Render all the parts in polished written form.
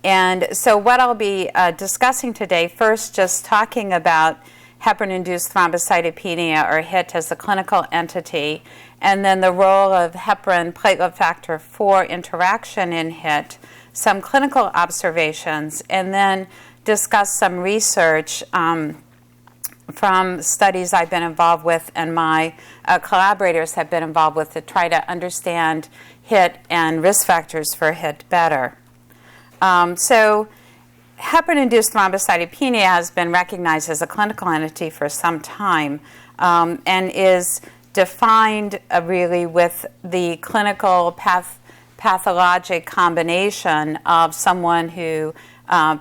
And so what I'll be discussing today, first just talking about heparin induced thrombocytopenia, or HIT, as a clinical entity, and then the role of heparin platelet factor 4 interaction in HIT, some clinical observations, and then discuss some research from studies I've been involved with and my collaborators have been involved with to try to understand HIT and risk factors for HIT better. So heparin-induced thrombocytopenia has been recognized as a clinical entity for some time and is defined really with the clinical pathologic combination of someone who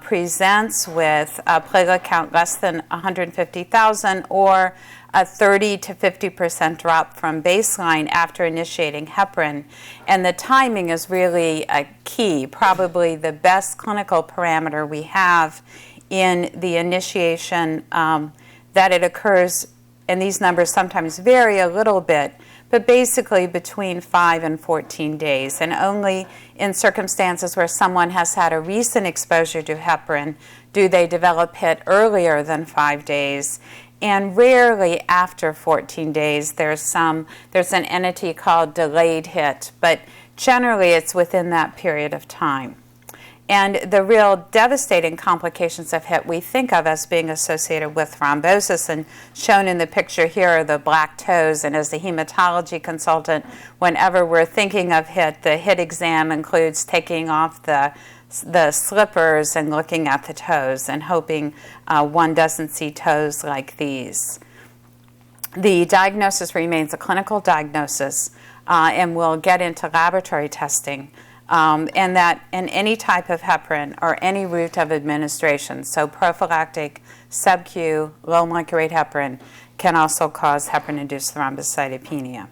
presents with a platelet count less than 150,000 or a 30 to 50% drop from baseline after initiating heparin. And the timing is really a key, probably the best clinical parameter we have in the initiation, that it occurs, and these numbers sometimes vary a little bit, but basically between 5 and 14 days. And only in circumstances where someone has had a recent exposure to heparin do they develop HIT earlier than 5 days. And rarely after 14 days, there's an entity called delayed HIT, but generally it's within that period of time. And the real devastating complications of HIT we think of as being associated with thrombosis, and shown in the picture here are the black toes. And as a hematology consultant, whenever we're thinking of HIT, the HIT exam includes taking off the slippers and looking at the toes and hoping one doesn't see toes like these. The diagnosis remains a clinical diagnosis, and we'll get into laboratory testing. And that in any type of heparin or any route of administration, so prophylactic, sub-Q, low molecular weight heparin, can also cause heparin-induced thrombocytopenia.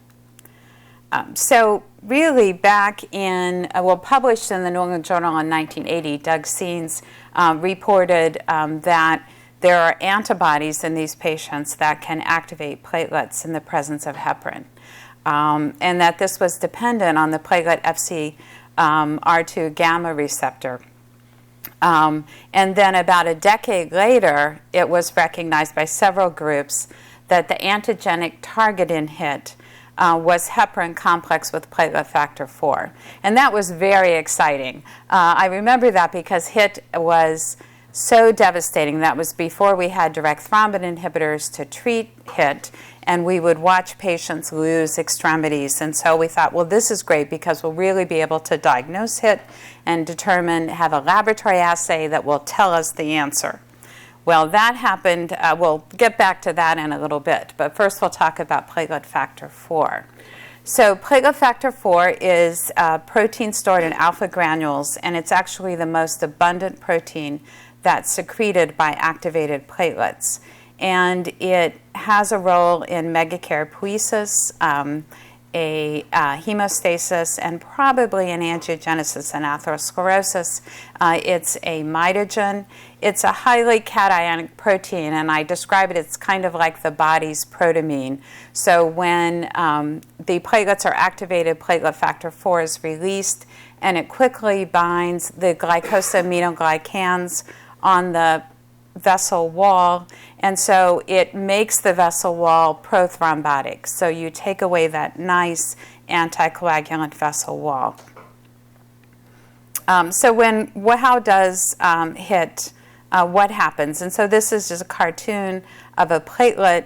So really back in, published in the New England Journal in 1980, Doug Seens reported that there are antibodies in these patients that can activate platelets in the presence of heparin, and that this was dependent on the platelet FcR2 gamma receptor. And then about a decade later, it was recognized by several groups that the antigenic target in HIT was heparin complex with platelet factor 4. And that was very exciting. I remember that because HIT was so devastating. That was before we had direct thrombin inhibitors to treat HIT, and we would watch patients lose extremities. And so we thought, well, this is great because we'll really be able to diagnose HIT and have a laboratory assay that will tell us the answer. Well, that happened. We'll get back to that in a little bit, but first we'll talk about platelet factor 4. So platelet factor 4 is a protein stored in alpha granules, and it's actually the most abundant protein that's secreted by activated platelets. And it has a role in megakaryopoiesis, hemostasis, and probably in angiogenesis and atherosclerosis. It's a mitogen. It's a highly cationic protein, and I describe it, it's kind of like the body's protamine. So when the platelets are activated, platelet factor 4 is released, and it quickly binds the glycosaminoglycans on the vessel wall, and so it makes the vessel wall prothrombotic. So you take away that nice anticoagulant vessel wall. So how does HIT, what happens? And so this is just a cartoon of a platelet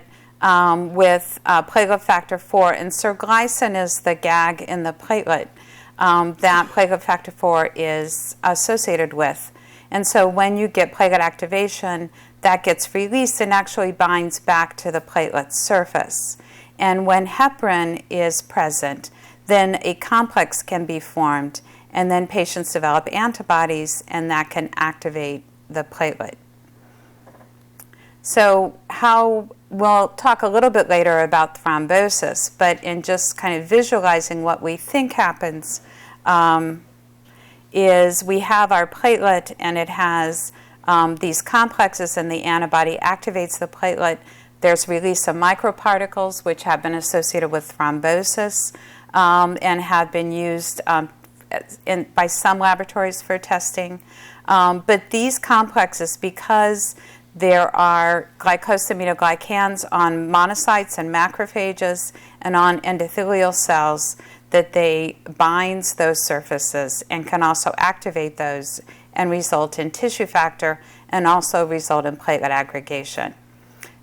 with platelet factor 4, and sirglycin is the GAG in the platelet that platelet factor 4 is associated with. And so when you get platelet activation, that gets released and actually binds back to the platelet surface. And when heparin is present, then a complex can be formed, and then patients develop antibodies, and that can activate the platelet. So we'll talk a little bit later about thrombosis, but in just kind of visualizing what we think happens, is we have our platelet, and it has these complexes, and the antibody activates the platelet. There's release of microparticles, which have been associated with thrombosis and have been used by some laboratories for testing. But these complexes, because there are glycosaminoglycans on monocytes and macrophages and on endothelial cells, that they binds those surfaces and can also activate those and result in tissue factor and also result in platelet aggregation.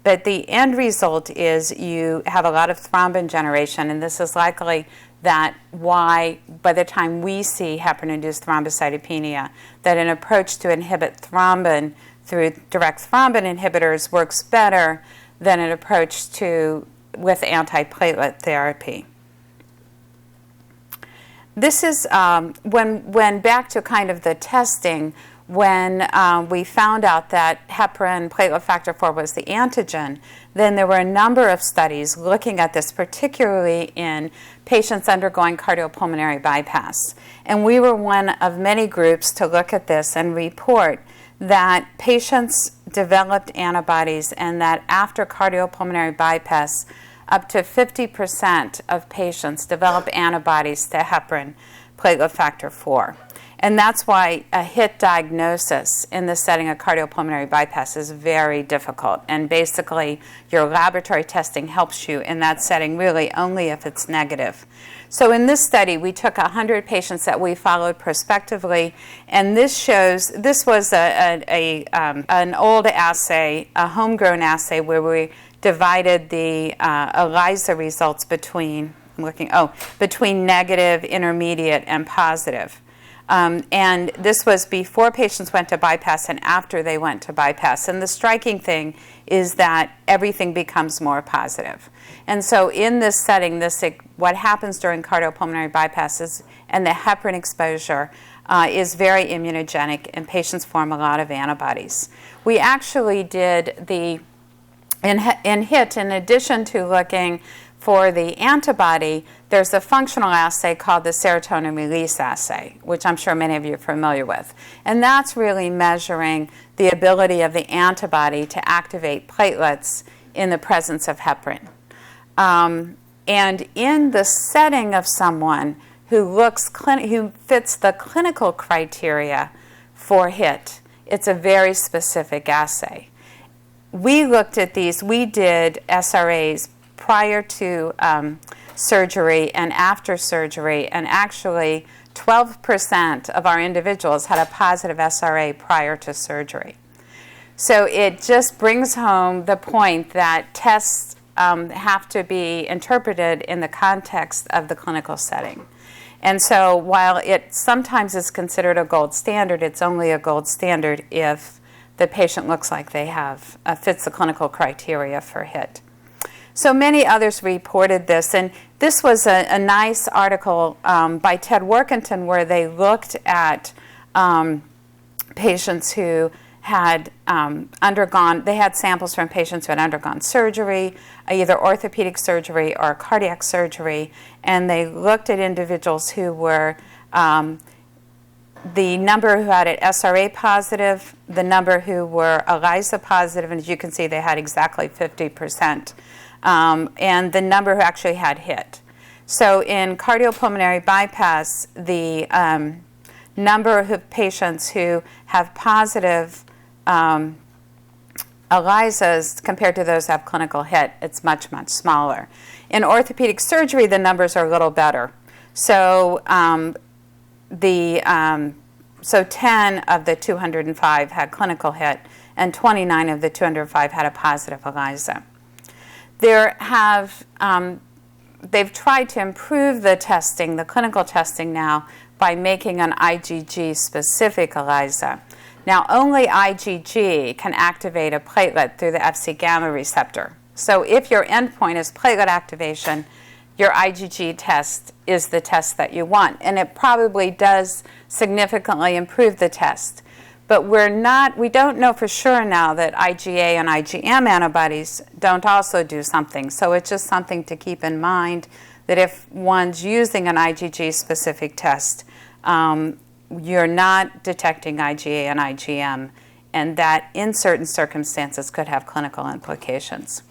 But the end result is you have a lot of thrombin generation, and this is likely that why, by the time we see heparin-induced thrombocytopenia, that an approach to inhibit thrombin through direct thrombin inhibitors works better than an approach with antiplatelet therapy. This is when back to kind of the testing, when we found out that heparin platelet factor 4 was the antigen, then there were a number of studies looking at this, particularly in patients undergoing cardiopulmonary bypass. And we were one of many groups to look at this and report that patients developed antibodies, and that after cardiopulmonary bypass, up to 50% of patients develop antibodies to heparin platelet factor 4. And that's why a HIT diagnosis in the setting of cardiopulmonary bypass is very difficult. And basically, your laboratory testing helps you in that setting really only if it's negative. So in this study, we took 100 patients that we followed prospectively, and this was an old assay, a homegrown assay, where we divided the ELISA results between negative, intermediate, and positive. And this was before patients went to bypass and after they went to bypass. And the striking thing is that everything becomes more positive. And so in this setting, what happens during cardiopulmonary bypasses and the heparin exposure is very immunogenic, and patients form a lot of antibodies. We actually did in HIT, in addition to looking for the antibody, there's a functional assay called the serotonin release assay, which I'm sure many of you are familiar with. And that's really measuring the ability of the antibody to activate platelets in the presence of heparin. And in the setting of someone who fits the clinical criteria for HIT, it's a very specific assay. We looked at these, we did SRAs prior to surgery and after surgery, and actually 12% of our individuals had a positive SRA prior to surgery. So it just brings home the point that tests have to be interpreted in the context of the clinical setting. And so while it sometimes is considered a gold standard, it's only a gold standard if the patient looks like they fits the clinical criteria for HIT. So many others reported this, and this was a nice article by Ted Workington where they looked at patients who had they had samples from patients who had undergone surgery, either orthopedic surgery or cardiac surgery, and they looked at individuals who were the number who had it SRA positive, the number who were ELISA positive, and as you can see, they had exactly 50%. And the number who actually had HIT. So in cardiopulmonary bypass, the number of patients who have positive ELISAs compared to those who have clinical HIT, it's much, much smaller. In orthopedic surgery, the numbers are a little better. So so 10 of the 205 had clinical HIT, and 29 of the 205 had a positive ELISA. They've tried to improve the testing, the clinical testing now, by making an IgG-specific ELISA. Now, only IgG can activate a platelet through the Fc gamma receptor. So if your endpoint is platelet activation, your IgG test is the test that you want. And it probably does significantly improve the test. But we don't know for sure now that IgA and IgM antibodies don't also do something. So it's just something to keep in mind that if one's using an IgG-specific test, you're not detecting IgA and IgM, and that in certain circumstances could have clinical implications.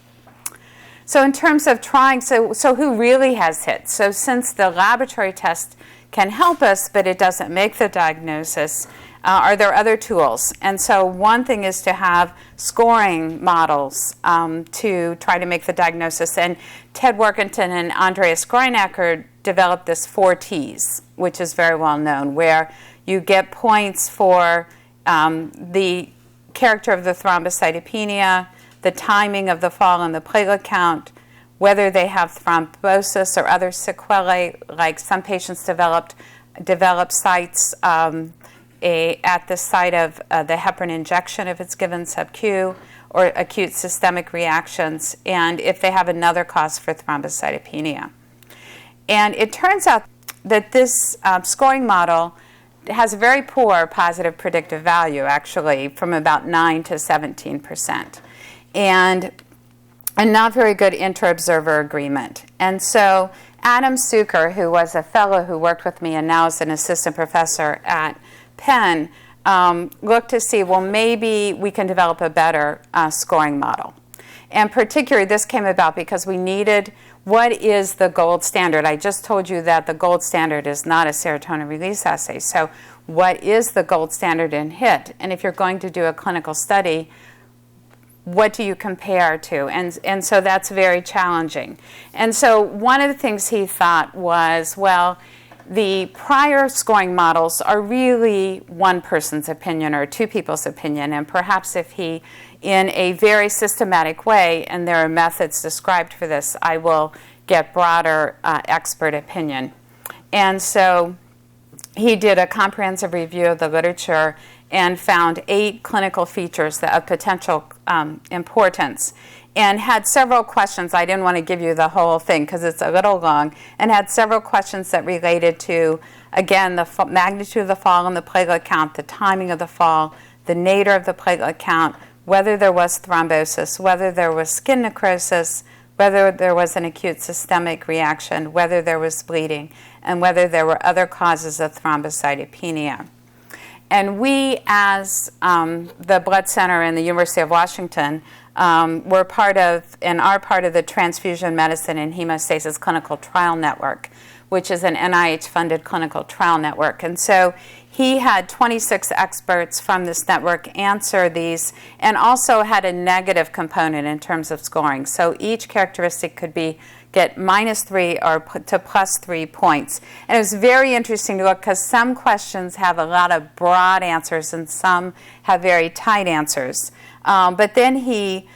So in terms of trying, so who really has HIT? So since the laboratory test can help us, but it doesn't make the diagnosis. Are there other tools? And so one thing is to have scoring models to try to make the diagnosis. And Ted Workington and Andreas Greunecker developed this 4 Ts, which is very well known, where you get points for the character of the thrombocytopenia, the timing of the fall and the platelet count, whether they have thrombosis or other sequelae, like some patients develop sites at the site of the heparin injection if it's given sub-Q, or acute systemic reactions, and if they have another cause for thrombocytopenia. And it turns out that this scoring model has a very poor positive predictive value, actually, from about 9 to 17%, and not very good inter-observer agreement. And so Adam Suker, who was a fellow who worked with me and now is an assistant professor at Penn, looked to see, well, maybe we can develop a better scoring model. And particularly this came about because we needed, what is the gold standard? I just told you that the gold standard is not a serotonin release assay. So what is the gold standard in HIT? And if you're going to do a clinical study, what do you compare to? And so that's very challenging. And so one of the things he thought was, well, the prior scoring models are really one person's opinion or two people's opinion, and perhaps if he, in a very systematic way, and there are methods described for this, I will get broader expert opinion. And so he did a comprehensive review of the literature and found 8 clinical features of potential importance, and had several questions. I didn't want to give you the whole thing because it's a little long, and had several questions that related to, again, the magnitude of the fall and the platelet count, the timing of the fall, the nature of the platelet count, whether there was thrombosis, whether there was skin necrosis, whether there was an acute systemic reaction, whether there was bleeding, and whether there were other causes of thrombocytopenia. And we, as the Blood Center and the University of Washington, were part of and are part of the Transfusion Medicine and Hemostasis Clinical Trial Network, which is an NIH-funded clinical trial network. And so he had 26 experts from this network answer these, and also had a negative component in terms of scoring. So each characteristic could get -3 or to +3 points. And it was very interesting to look because some questions have a lot of broad answers and some have very tight answers. But then he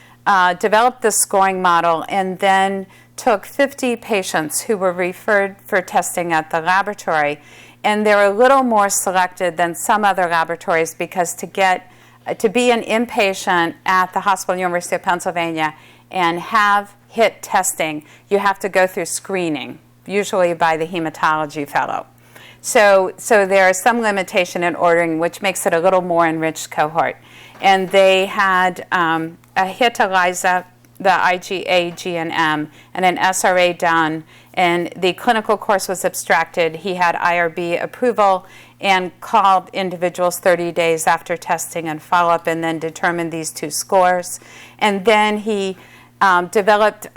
developed the scoring model and then took 50 patients who were referred for testing at the laboratory. And they were a little more selected than some other laboratories because to be an inpatient at the hospital, University of Pennsylvania, and have HIT testing, you have to go through screening, usually by the hematology fellow. So there is some limitation in ordering, which makes it a little more enriched cohort. And they had a HIT ELISA, the IgA, G, and M, and an SRA done, and the clinical course was abstracted. He had IRB approval and called individuals 30 days after testing and follow-up, and then determined these 2 scores. And then he developed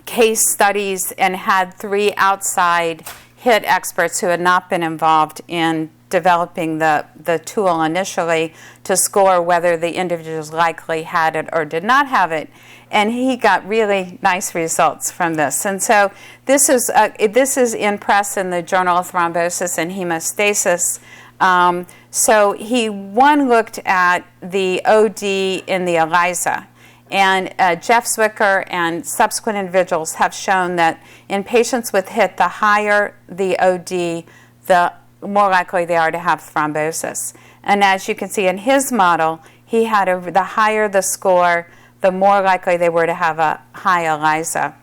case studies and had 3 outside HIT experts who had not been involved in developing the tool initially to score whether the individuals likely had it or did not have it. And he got really nice results from this. And so this is in press in the Journal of Thrombosis and Hemostasis. So he looked at the OD in the ELISA. And Jeff Zwicker and subsequent individuals have shown that in patients with HIT, the higher the OD, the more likely they are to have thrombosis. And as you can see in his model, he had the higher the score, the more likely they were to have a high ELISA.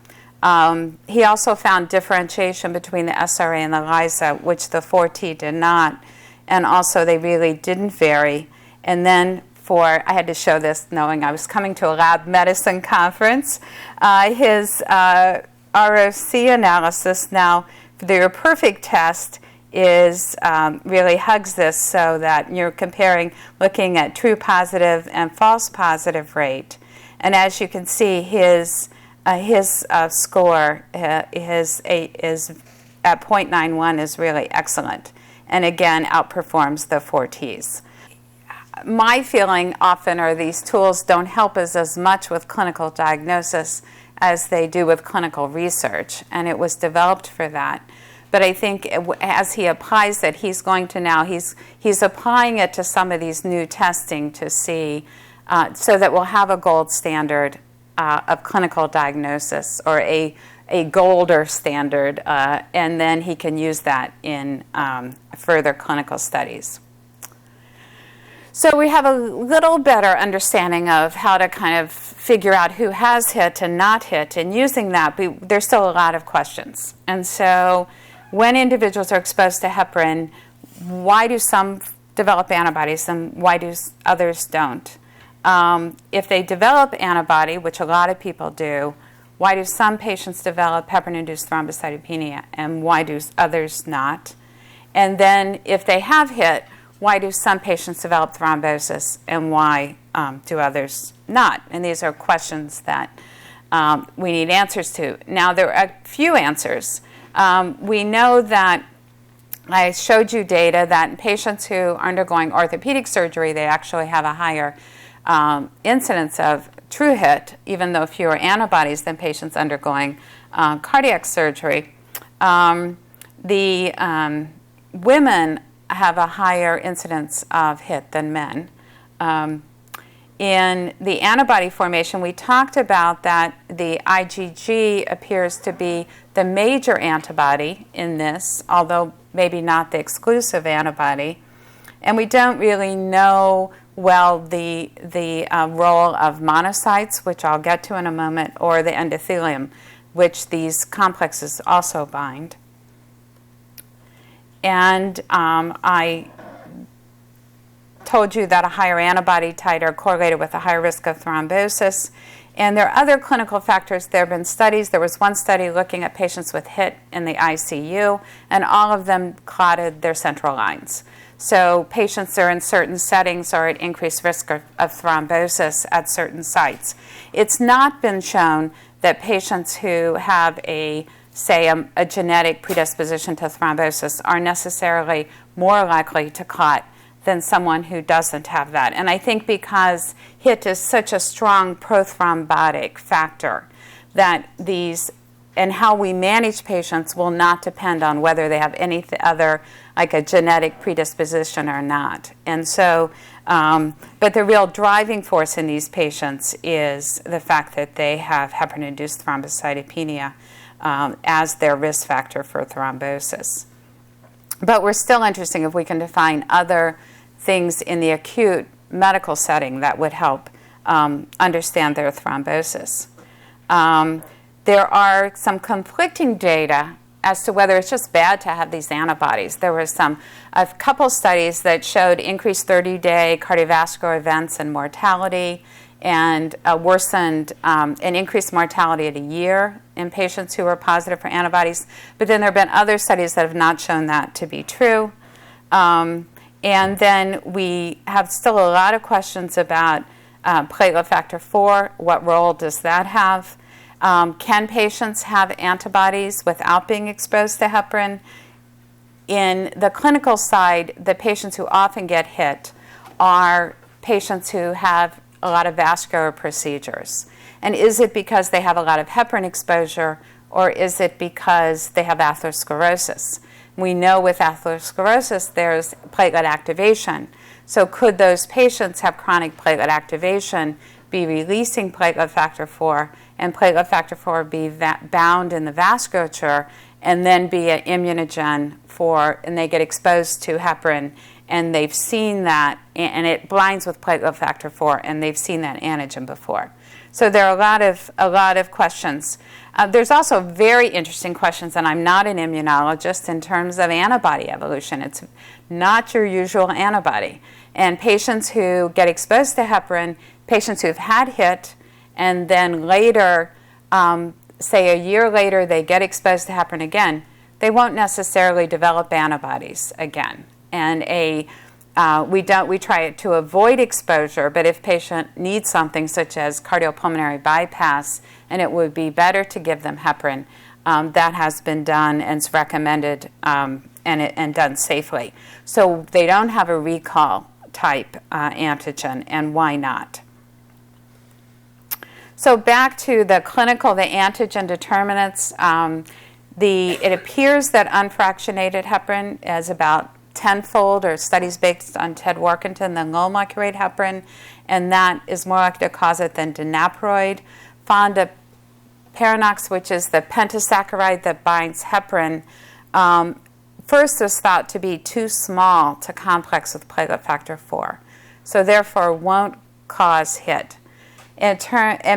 He also found differentiation between the SRA and the ELISA, which the 4T did not. And also they really didn't vary. And then I had to show this knowing I was coming to a lab medicine conference. His ROC analysis now, the perfect test really hugs this so that you're looking at true positive and false positive rate. And as you can see, his score is at 0.91 is really excellent, and again outperforms the 4Ts. My feeling often are these tools don't help us as much with clinical diagnosis as they do with clinical research, and it was developed for that. But I think as he applies it, he's going to now, he's applying it to some of these new testing to see, so that we'll have a gold standard of clinical diagnosis, or a golder standard, and then he can use that in further clinical studies. So we have a little better understanding of how to kind of figure out who has HIT and not HIT, and using that, there's still a lot of questions. And so when individuals are exposed to heparin, why do some develop antibodies and why do others don't? If they develop antibody, which a lot of people do, why do some patients develop heparin-induced thrombocytopenia and why do others not? And then if they have HIT, why do some patients develop thrombosis and why do others not? And these are questions that we need answers to. Now, there are a few answers. We know that I showed you data that in patients who are undergoing orthopedic surgery, they actually have a higher incidence of true HIT, even though fewer antibodies than patients undergoing cardiac surgery. Women have a higher incidence of HIT than men. In the antibody formation, we talked about that the IgG appears to be the major antibody in this, although maybe not the exclusive antibody. And we don't really know well the role of monocytes, which I'll get to in a moment, or the endothelium, which these complexes also bind. And I told you that a higher antibody titer correlated with a higher risk of thrombosis. And there are other clinical factors. There have been studies. There was one study looking at patients with HIT in the ICU, and all of them clotted their central lines. So patients that are in certain settings are at increased risk of thrombosis at certain sites. It's not been shown that patients who have a genetic predisposition to thrombosis are necessarily more likely to clot than someone who doesn't have that. And I think because HIT is such a strong prothrombotic factor that these, and how we manage patients will not depend on whether they have any other, like a genetic predisposition or not. And so, but the real driving force in these patients is the fact that they have heparin-induced thrombocytopenia as their risk factor for thrombosis. But we're still interested if we can define other things in the acute medical setting that would help understand their thrombosis. There are some conflicting data as to whether it's just bad to have these antibodies. There was a couple studies that showed increased 30-day cardiovascular events and mortality, and worsened an increased mortality at a year in patients who were positive for antibodies. But then there have been other studies that have not shown that to be true. And then we have still a lot of questions about platelet factor 4. What role does that have? Can patients have antibodies without being exposed to heparin? In the clinical side, the patients who often get HIT are patients who have a lot of vascular procedures. And is it because they have a lot of heparin exposure, or is it because they have atherosclerosis? We know with atherosclerosis there's platelet activation. So could those patients have chronic platelet activation, be releasing platelet factor 4, and platelet factor 4 be bound in the vasculature, and then be an immunogen and they get exposed to heparin, and they've seen that, and it blinds with platelet factor 4, and they've seen that antigen before. So there are a lot of questions. There's also very interesting questions, and I'm not an immunologist, in terms of antibody evolution. It's not your usual antibody. And patients who get exposed to heparin, patients who've had HIT, and then later, say a year later, they get exposed to heparin again, they won't necessarily develop antibodies again. And we try to avoid exposure, but if patient needs something such as cardiopulmonary bypass, and it would be better to give them heparin, that has been done and is recommended and done safely. So they don't have a recall type antigen, and why not? So back to the clinical, the antigen determinants. It appears that unfractionated heparin is about tenfold, or studies based on Ted Workington, than low molecular weight heparin, and that is more likely to cause it than dinaproid. Fondaparinux, which is the pentasaccharide that binds heparin, first was thought to be too small to complex with platelet factor 4, so therefore won't cause HIT. In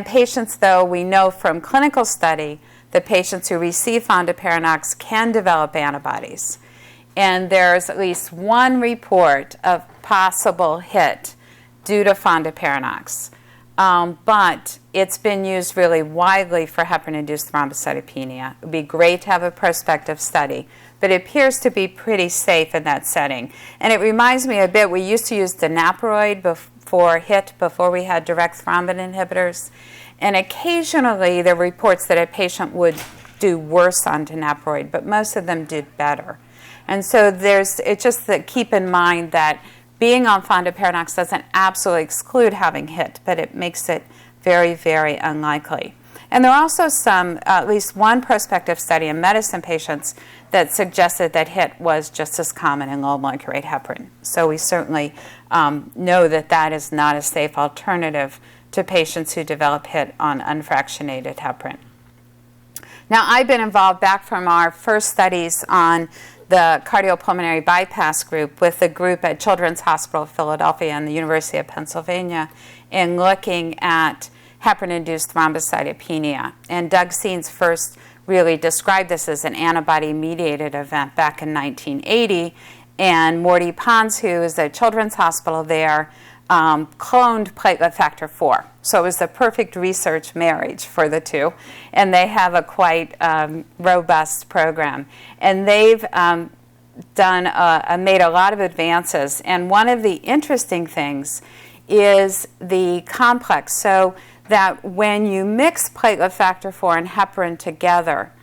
patients, though, we know from clinical study that patients who receive fondaparinux can develop antibodies. And there's at least one report of possible HIT due to fondaparinux. But it's been used really widely for heparin-induced thrombocytopenia. It would be great to have a prospective study, but it appears to be pretty safe in that setting. And it reminds me a bit, we used to use dinaproid for HIT before we had direct thrombin inhibitors. And occasionally there were reports that a patient would do worse on dinaproid, but most of them did better. And so it's just that keep in mind that being on fondaparinux doesn't absolutely exclude having HIT, but it makes it very, very unlikely. And there are also at least one prospective study in medicine patients that suggested that HIT was just as common in low molecular weight heparin. So we certainly know that that is not a safe alternative to patients who develop HIT on unfractionated heparin. Now, I've been involved back from our first studies on the cardiopulmonary bypass group with the group at Children's Hospital of Philadelphia and the University of Pennsylvania in looking at heparin-induced thrombocytopenia. And Doug Seens first really described this as an antibody-mediated event back in 1980. And Morty Pons, who is at Children's Hospital there, cloned platelet factor 4. So it was the perfect research marriage for the two. And they have a quite robust program. And they've made a lot of advances. And one of the interesting things is the complex. So that when you mix platelet factor 4 and heparin together,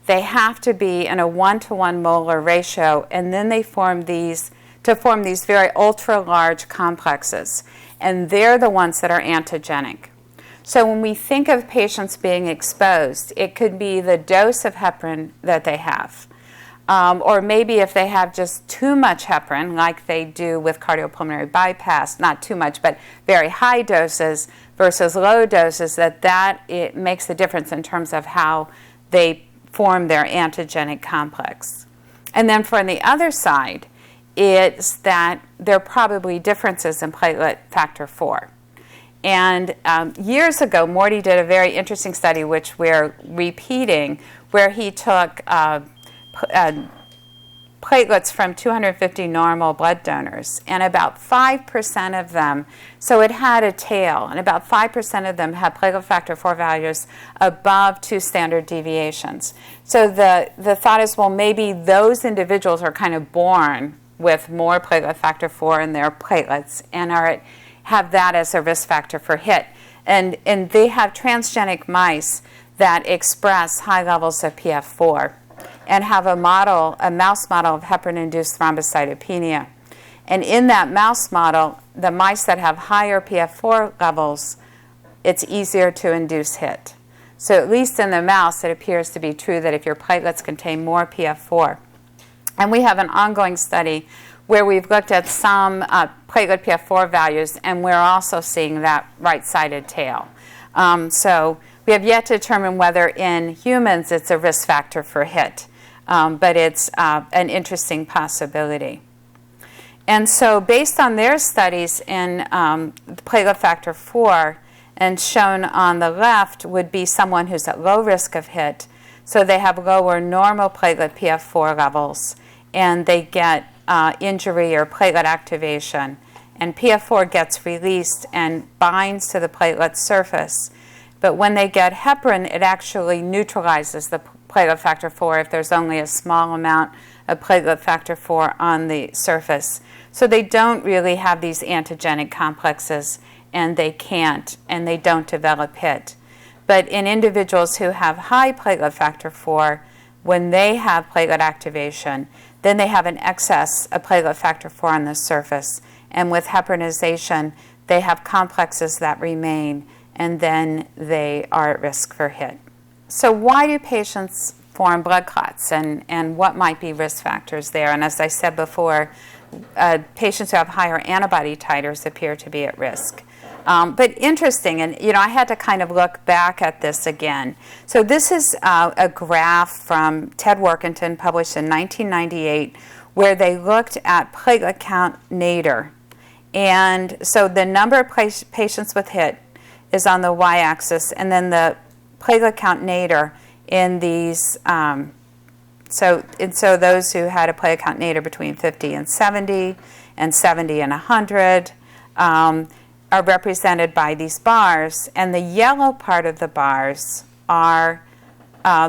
they have to be in a 1-to-1 molar ratio, and then they form these very ultra-large complexes, and they're the ones that are antigenic. So when we think of patients being exposed, it could be the dose of heparin that they have, or maybe if they have just too much heparin, like they do with cardiopulmonary bypass, not too much, but very high doses versus low doses, it makes a difference in terms of how they form their antigenic complex. And then from the other side, it's that there are probably differences in platelet factor 4. And years ago, Morty did a very interesting study, which we're repeating, where he took platelets from 250 normal blood donors, and about 5% of them, so it had a tail, and about 5% of them had platelet factor 4 values above 2 standard deviations. So the thought is, well, maybe those individuals are kind of born with more platelet factor 4 in their platelets and have that as a risk factor for HIT. And they have transgenic mice that express high levels of PF4 and have a mouse model of heparin-induced thrombocytopenia. And in that mouse model, the mice that have higher PF4 levels, it's easier to induce HIT. So at least in the mouse, it appears to be true that if your platelets contain more PF4. And we have an ongoing study where we've looked at some platelet PF4 values, and we're also seeing that right-sided tail. So we have yet to determine whether in humans it's a risk factor for HIT, but it's an interesting possibility. And so based on their studies in platelet factor 4, and shown on the left would be someone who's at low risk of HIT. So they have lower normal platelet PF4 levels, and they get injury or platelet activation. And PF4 gets released and binds to the platelet surface. But when they get heparin, it actually neutralizes the platelet factor 4 if there's only a small amount of platelet factor 4 on the surface. So they don't really have these antigenic complexes, and they don't develop HIT. But in individuals who have high platelet factor 4, when they have platelet activation, then they have an excess of platelet factor 4 on the surface. And with heparinization, they have complexes that remain, and then they are at risk for HIT. So why do patients form blood clots, and what might be risk factors there? And as I said before, patients who have higher antibody titers appear to be at risk. But interesting, and I had to kind of look back at this again. So this is a graph from Ted Workington published in 1998 where they looked at platelet count nadir. And so the number of patients with HIT is on the y-axis, and then the platelet count nadir in these, so those who had a platelet count nadir between 50 and 70 and 100 are represented by these bars, and the yellow part of the bars are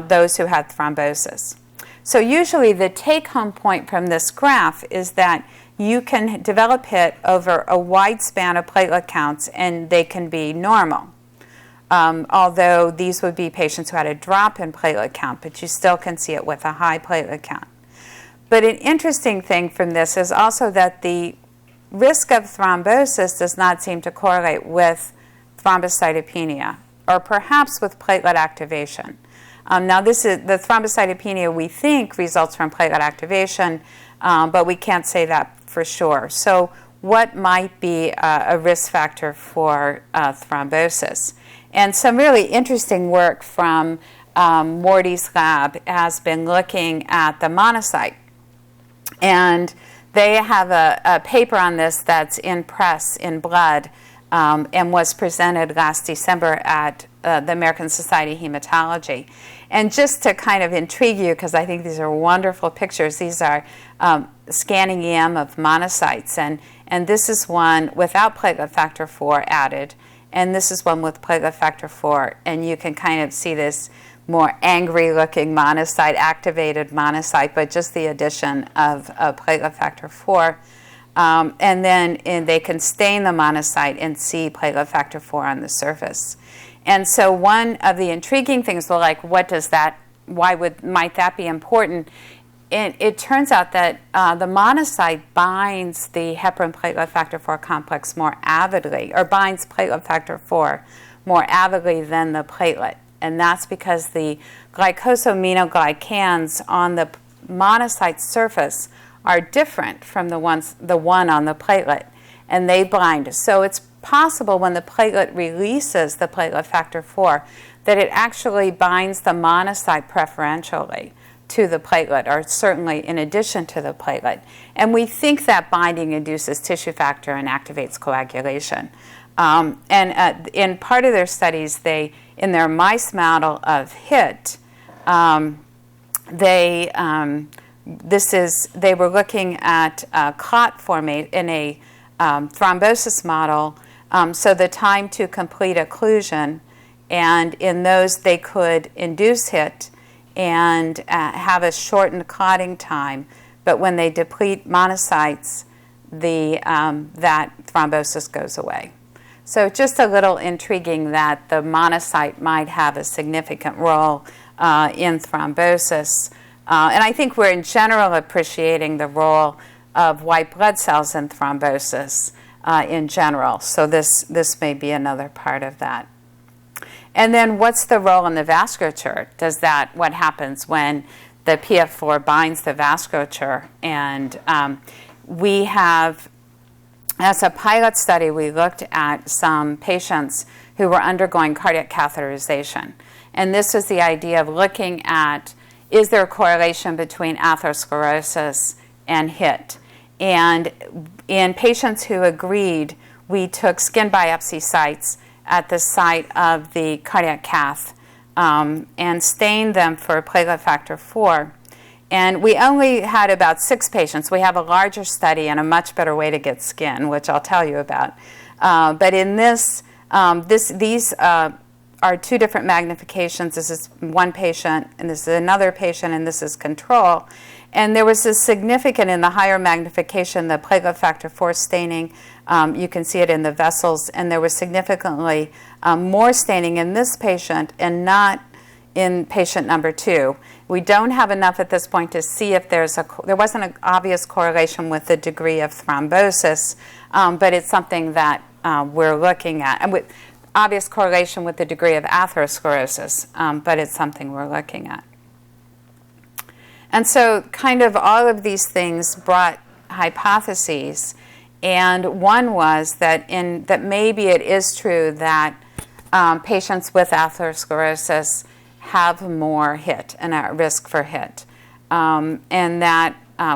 those who had thrombosis. So usually the take-home point from this graph is that you can develop HIT over a wide span of platelet counts, and they can be normal. Although these would be patients who had a drop in platelet count, but you still can see it with a high platelet count. But an interesting thing from this is also that the risk of thrombosis does not seem to correlate with thrombocytopenia, or perhaps with platelet activation. Now, this is the thrombocytopenia we think results from platelet activation, but we can't say that for sure. So what might be a risk factor for thrombosis? And some really interesting work from Morty's lab has been looking at the monocyte. And they have a paper on this that's in press in Blood and was presented last December at the American Society of Hematology. And just to kind of intrigue you, because I think these are wonderful pictures, these are scanning EM of monocytes. And this is one without platelet factor 4 added, and this is one with platelet factor 4. And you can kind of see this more angry-looking monocyte, activated monocyte, but just the addition of platelet factor 4. And then they can stain the monocyte and see platelet factor 4 on the surface. And so one of the intriguing things, well, like, what does that, might that be important? It turns out that the monocyte binds the heparin platelet factor 4 complex more avidly, or binds platelet factor 4 more avidly than the platelet. And that's because the glycosaminoglycans on the monocyte surface are different from the one on the platelet, and they bind. So it's possible when the platelet releases the platelet factor 4 that it actually binds the monocyte preferentially to the platelet, or certainly in addition to the platelet. And we think that binding induces tissue factor and activates coagulation. In part of their studies, in their mice model of HIT, they were looking at clot formation in a thrombosis model, so the time to complete occlusion, and in those they could induce HIT and have a shortened clotting time, but when they deplete monocytes, that thrombosis goes away. So just a little intriguing that the monocyte might have a significant role in thrombosis. And I think we're in general appreciating the role of white blood cells in thrombosis in general. So this may be another part of that. And then what's the role in the vasculature? What happens when the PF4 binds the vasculature? And we have, as a pilot study, we looked at some patients who were undergoing cardiac catheterization. And this was the idea of looking at, is there a correlation between atherosclerosis and HIT? And in patients who agreed, we took skin biopsy sites at the site of the cardiac cath and stained them for platelet factor 4. And we only had about 6 patients. We have a larger study and a much better way to get skin, which I'll tell you about. But in these are 2 different magnifications. This is one patient, and this is another patient, and this is control. And there was a significant, in the higher magnification, the platelet factor 4 staining. You can see it in the vessels, and there was significantly more staining in this patient and not in patient number 2. We don't have enough at this point to see if there wasn't an obvious correlation with the degree of thrombosis, but it's something that we're looking at. And with obvious correlation with the degree of atherosclerosis, but it's something we're looking at. And so kind of all of these things brought hypotheses, and one was that maybe it is true that patients with atherosclerosis have more HIT and are at risk for HIT, and that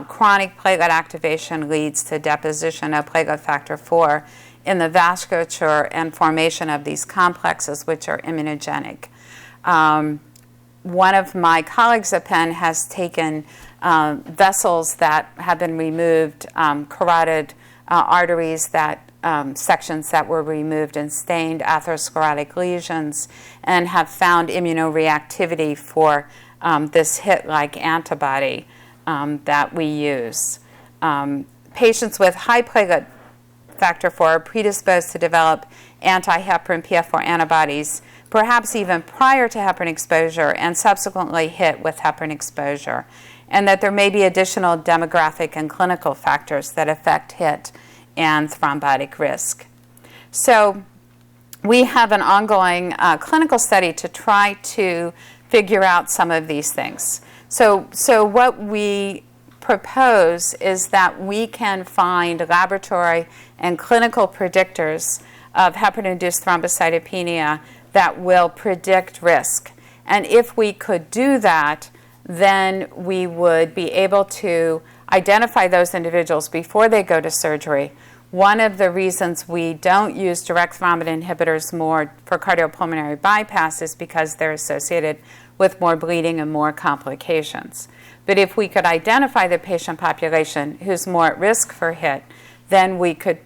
chronic platelet activation leads to deposition of platelet factor 4 in the vasculature and formation of these complexes, which are immunogenic. One of my colleagues at Penn has taken vessels that have been removed, carotid arteries, sections that were removed, and stained atherosclerotic lesions, and have found immunoreactivity for this HIT-like antibody that we use. Patients with high platelet factor 4 are predisposed to develop anti-heparin PF4 antibodies, perhaps even prior to heparin exposure, and subsequently HIT with heparin exposure, and that there may be additional demographic and clinical factors that affect HIT and thrombotic risk. So we have an ongoing clinical study to try to figure out some of these things. So what we propose is that we can find laboratory and clinical predictors of heparin-induced thrombocytopenia that will predict risk. And if we could do that, then we would be able to identify those individuals before they go to surgery. One of the reasons we don't use direct thrombin inhibitors more for cardiopulmonary bypass is because they're associated with more bleeding and more complications. But if we could identify the patient population who's more at risk for HIT, then we could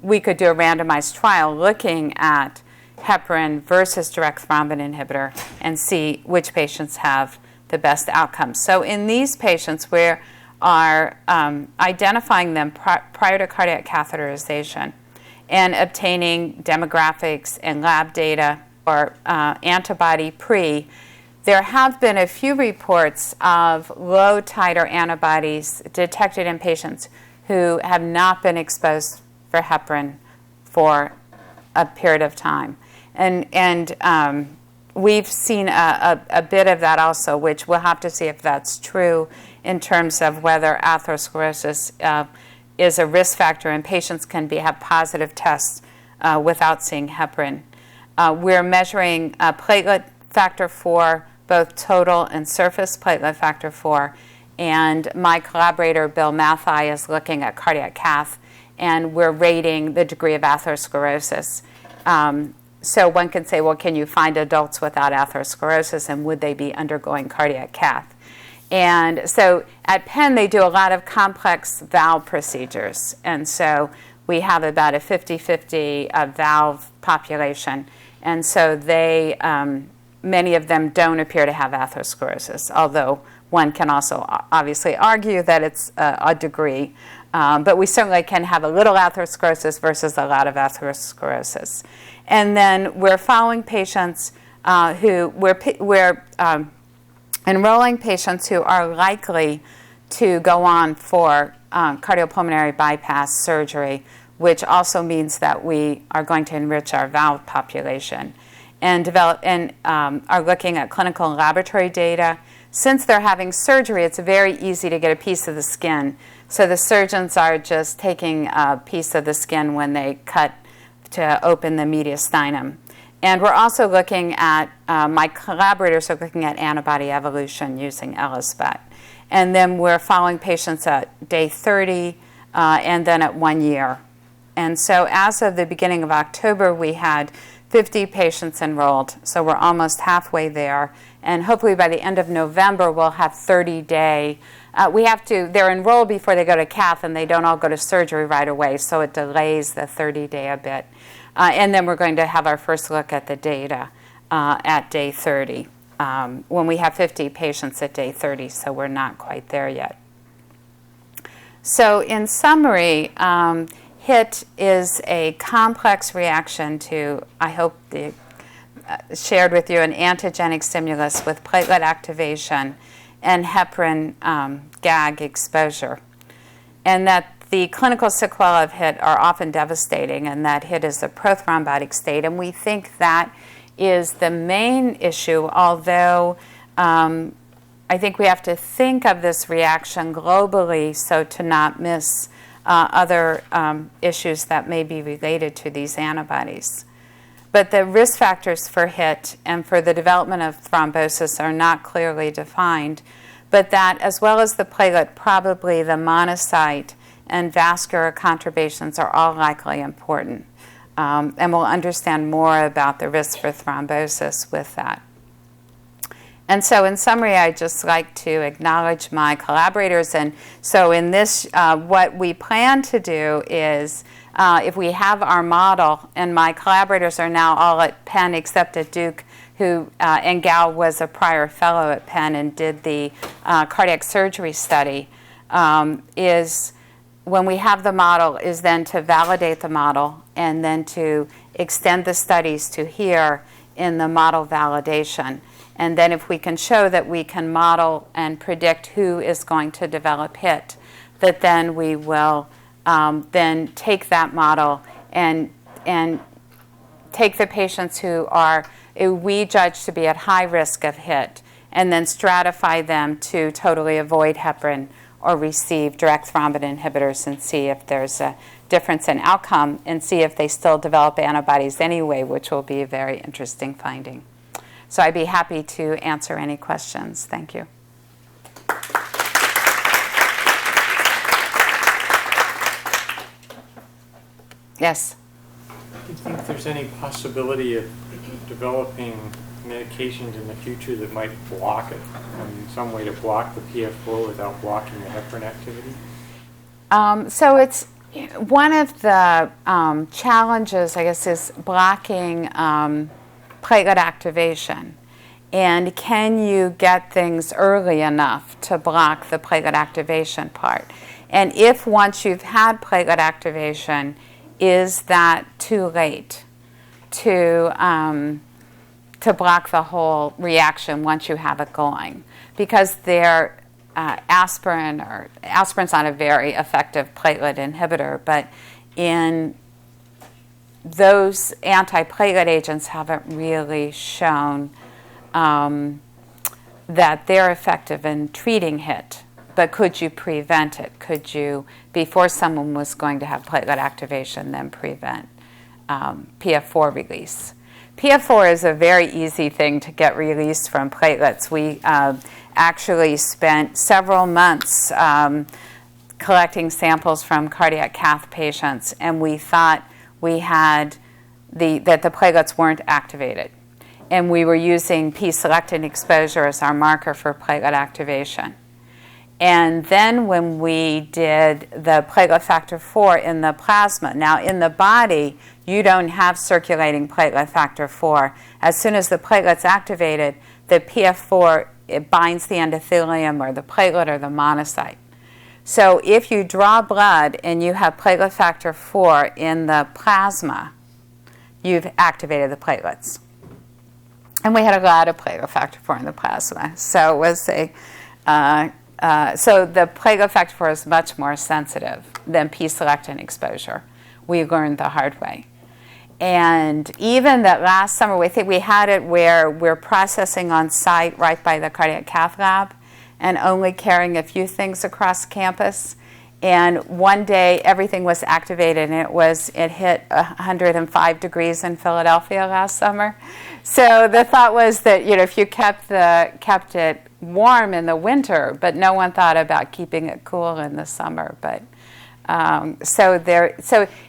do a randomized trial looking at heparin versus direct thrombin inhibitor and see which patients have the best outcomes. So in these patients, we are identifying them prior to cardiac catheterization and obtaining demographics and lab data or antibody pre. There have been a few reports of low titer antibodies detected in patients who have not been exposed for heparin for a period of time. And we've seen a bit of that also, which we'll have to see if that's true in terms of whether atherosclerosis is a risk factor and patients can have positive tests without seeing heparin. We're measuring platelet factor 4, both total and surface platelet factor 4, and my collaborator Bill Mathai is looking at cardiac cath, and we're rating the degree of atherosclerosis. So one can say, well, can you find adults without atherosclerosis, and would they be undergoing cardiac cath? And so at Penn, they do a lot of complex valve procedures. And so we have about a 50-50 valve population. And so they, many of them don't appear to have atherosclerosis, although one can also obviously argue that it's a degree. But we certainly can have a little atherosclerosis versus a lot of atherosclerosis. And then we're following patients we're enrolling patients who are likely to go on for cardiopulmonary bypass surgery, which also means that we are going to enrich our valve population and are looking at clinical and laboratory data. Since they're having surgery, it's very easy to get a piece of the skin. So the surgeons are just taking a piece of the skin when they cut to open the mediastinum. And we're also looking at, my collaborators are looking at antibody evolution using ELISpot. And then we're following patients at day 30 and then at 1 year. And so as of the beginning of October, we had 50 patients enrolled. So we're almost halfway there. And hopefully by the end of November, we'll have 30-day. They're enrolled before they go to cath, and they don't all go to surgery right away, so it delays the 30-day a bit. And then we're going to have our first look at the data at day 30, when we have 50 patients at day 30, so we're not quite there yet. So in summary, HIT is a complex reaction to, I hope, shared with you, an antigenic stimulus with platelet activation and heparin gag exposure. And that the clinical sequelae of HIT are often devastating, and that HIT is a prothrombotic state. And we think that is the main issue, although I think we have to think of this reaction globally so to not miss other issues that may be related to these antibodies. But the risk factors for HIT and for the development of thrombosis are not clearly defined, but that, as well as the platelet, probably the monocyte and vascular contributions are all likely important. And we'll understand more about the risk for thrombosis with that. And so in summary, I'd just like to acknowledge my collaborators. And so in this, what we plan to do is, if we have our model, and my collaborators are now all at Penn except at Duke, who, and Gal was a prior fellow at Penn and did the cardiac surgery study, is when we have the model is then to validate the model and then to extend the studies to here in the model validation. And then if we can show that we can model and predict who is going to develop HIT, that then we will then take that model and take the patients who we judge to be at high risk of HIT and then stratify them to totally avoid heparin or receive direct thrombin inhibitors and see if there's a difference in outcome and see if they still develop antibodies anyway, which will be a very interesting finding. So I'd be happy to answer any questions. Thank you. Yes? Do you think there's any possibility of developing medications in the future that might block it, in some way to block the PF4 without blocking the heparin activity? So it's one of the challenges, I guess, is blocking platelet activation. And can you get things early enough to block the platelet activation part? And if once you've had platelet activation, is that too late to block the whole reaction once you have it going? Because aspirin's not a very effective platelet inhibitor, but in those antiplatelet agents haven't really shown that they're effective in treating HIT. But could you prevent it? Could you, before someone was going to have platelet activation, then prevent PF4 release? PF4 is a very easy thing to get released from platelets. We actually spent several months collecting samples from cardiac cath patients, and we thought we had that the platelets weren't activated. And we were using P-selectin exposure as our marker for platelet activation. And then when we did the platelet factor 4 in the plasma, now in the body, you don't have circulating platelet factor 4. As soon as the platelet's activated, the PF4, it binds the endothelium or the platelet or the monocyte. So if you draw blood and you have platelet factor 4 in the plasma, you've activated the platelets. And we had a lot of platelet factor 4 in the plasma. So it was so the platelet factor 4 is much more sensitive than P-selectin exposure. We learned the hard way. And even that last summer, we think we had it where we're processing on site right by the cardiac cath lab and only carrying a few things across campus. And one day, everything was activated, and it hit 105 degrees in Philadelphia last summer. So the thought was that if you kept it warm in the winter, but no one thought about keeping it cool in the summer. But so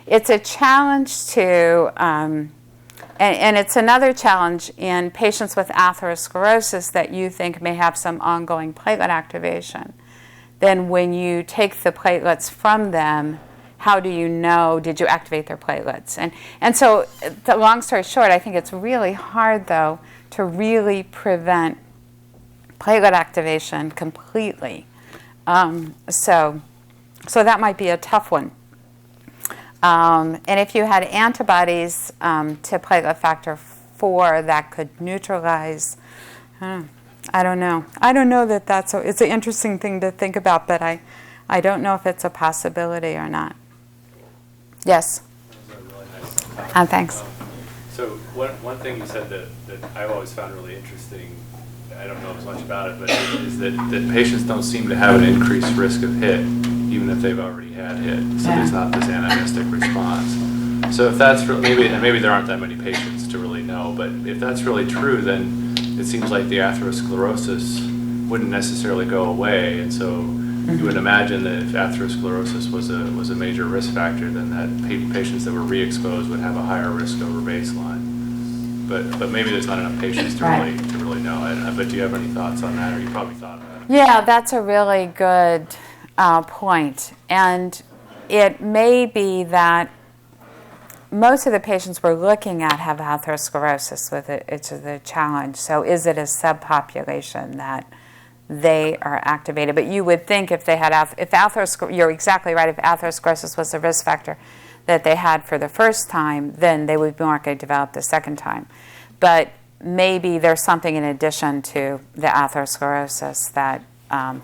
it's a challenge to, and it's another challenge in patients with atherosclerosis that you think may have some ongoing platelet activation. Then when you take the platelets from them, how do you know, did you activate their platelets? And so, the long story short, I think it's really hard, though, to really prevent platelet activation completely. So So that might be a tough one. And if you had antibodies to platelet factor 4 that could neutralize, I don't know. I don't know that it's an interesting thing to think about, but I don't know if it's a possibility or not. Yes? That was a really nice comment. Thanks. So one thing you said that I've always found really interesting, I don't know as much about it, but is that patients don't seem to have an increased risk of HIT, even if they've already had HIT. So there's not this anamnestic response. So if that's maybe there aren't that many patients to really know, but if that's really true, then it seems like the atherosclerosis wouldn't necessarily go away, and so you would imagine that if atherosclerosis was a major risk factor, then that patients that were re-exposed would have a higher risk over baseline. But maybe there's not enough patients to really know. But do you have any thoughts on that, or you probably thought about it? Yeah, that's a really good point. And it may be that most of the patients we're looking at have atherosclerosis with it. It's the challenge. So is it a subpopulation that they are activated? But you would think if they had, you're exactly right, if atherosclerosis was a risk factor that they had for the first time, then they would be more likely to develop the second time. But maybe there's something in addition to the atherosclerosis that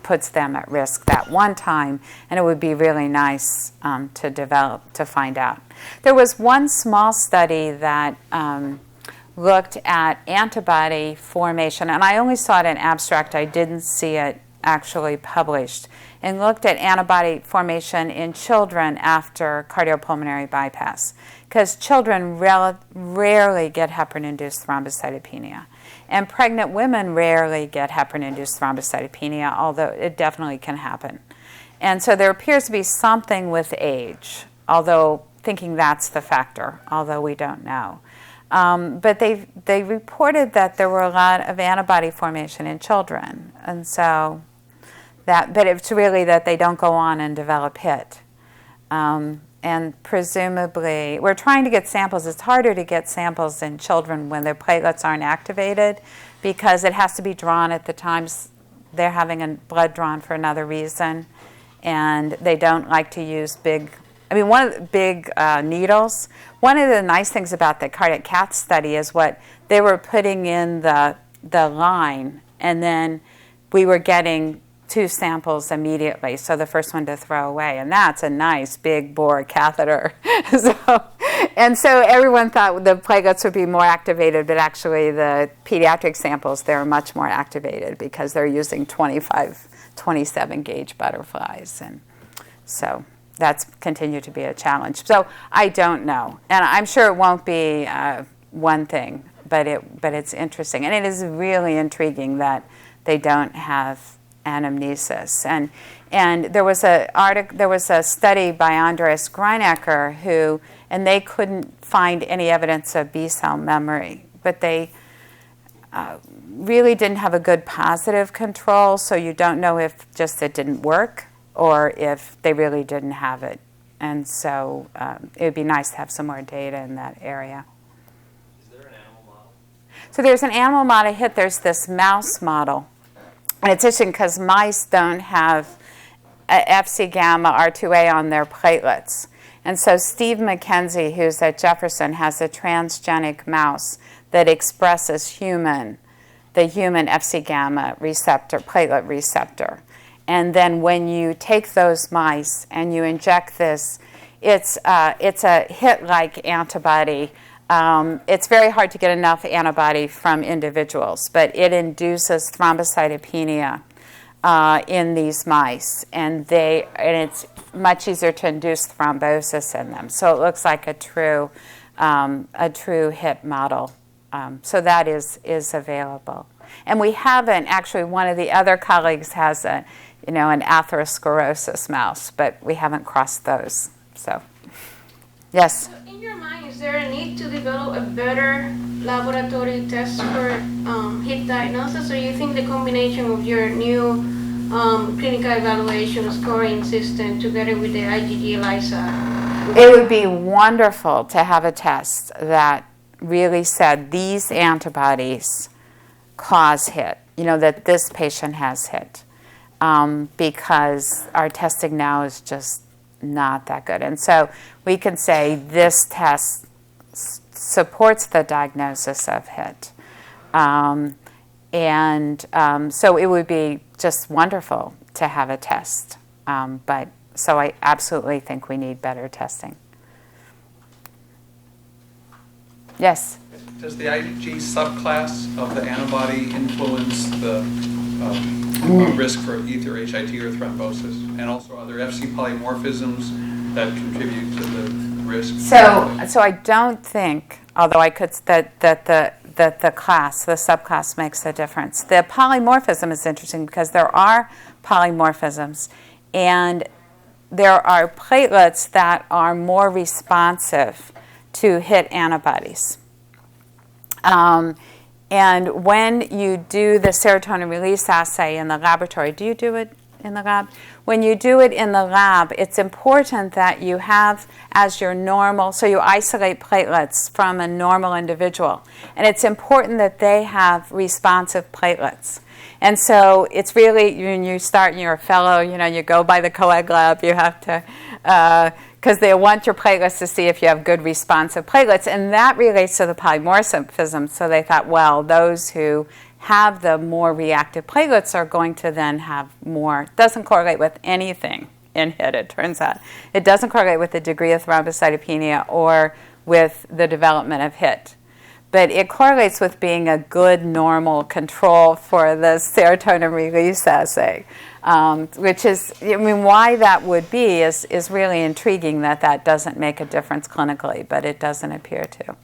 puts them at risk that one time, and it would be really nice to find out. There was one small study that looked at antibody formation, and I only saw it in abstract. I didn't see it actually published, and looked at antibody formation in children after cardiopulmonary bypass, because children rarely get heparin-induced thrombocytopenia. And pregnant women rarely get heparin-induced thrombocytopenia, although it definitely can happen. And so there appears to be something with age, although thinking that's the factor, although we don't know. But they reported that there were a lot of antibody formation in children, and so but it's really that they don't go on and develop HIT. And presumably, we're trying to get samples. It's harder to get samples in children when their platelets aren't activated, because it has to be drawn at the times they're having blood drawn for another reason, and they don't like to use one of the big needles. One of the nice things about the cardiac cath study is what they were putting in the line, and then we were getting 2 samples immediately, so the first one to throw away, and that's a nice big bore catheter. So everyone thought the platelets would be more activated, but actually the pediatric samples, they're much more activated because they're using 25, 27 gauge butterflies, and so that's continued to be a challenge. So I don't know, and I'm sure it won't be one thing, but it's interesting, and it is really intriguing that they don't have anamnesis. And there was a study by Andreas Greinecker and they couldn't find any evidence of B-cell memory, but they really didn't have a good positive control, so you don't know if just it didn't work or if they really didn't have it. And so it would be nice to have some more data in that area. Is there an animal model? So there's an animal model HIT. There's this mouse model. And it's interesting because mice don't have Fc gamma R2A on their platelets. And so Steve McKenzie, who's at Jefferson, has a transgenic mouse that expresses the human Fc gamma receptor, platelet receptor. And then when you take those mice and you inject this, it's a HIT-like antibody. It's very hard to get enough antibody from individuals, but it induces thrombocytopenia in these mice, and it's much easier to induce thrombosis in them. So it looks like a true HIT model. So that is available, and we haven't actually. One of the other colleagues has an atherosclerosis mouse, but we haven't crossed those. So, yes. In your mind, is there a need to develop a better laboratory test for HIT diagnosis, or you think the combination of your new clinical evaluation scoring system together with the IgG ELISA? It would be wonderful to have a test that really said these antibodies cause HIT, that this patient has HIT. because our testing now is just not that good. And so we can say this test supports the diagnosis of HIT. So it would be just wonderful to have a test. So I absolutely think we need better testing. Yes? Does the IgG subclass of the antibody influence the risk for either HIT or thrombosis? And also, are there FC polymorphisms that contribute to the risk? So I don't think, although I could, that the subclass makes a difference. The polymorphism is interesting because there are polymorphisms, and there are platelets that are more responsive to HIT antibodies. And when you do the serotonin release assay in the laboratory, do you do it in the lab? When you do it in the lab, it's important that you have as your normal, so you isolate platelets from a normal individual. And it's important that they have responsive platelets. And so it's really, when you start and you're a fellow, you go by the coag lab, you have to, because they want your platelets to see if you have good responsive platelets. And that relates to the polymorphism. So they thought, well, those who have the more reactive platelets are going to then have more. It doesn't correlate with anything in HIT, it turns out. It doesn't correlate with the degree of thrombocytopenia or with the development of HIT. But it correlates with being a good normal control for the serotonin release assay, which is, why that would be is really intriguing that doesn't make a difference clinically, but it doesn't appear to.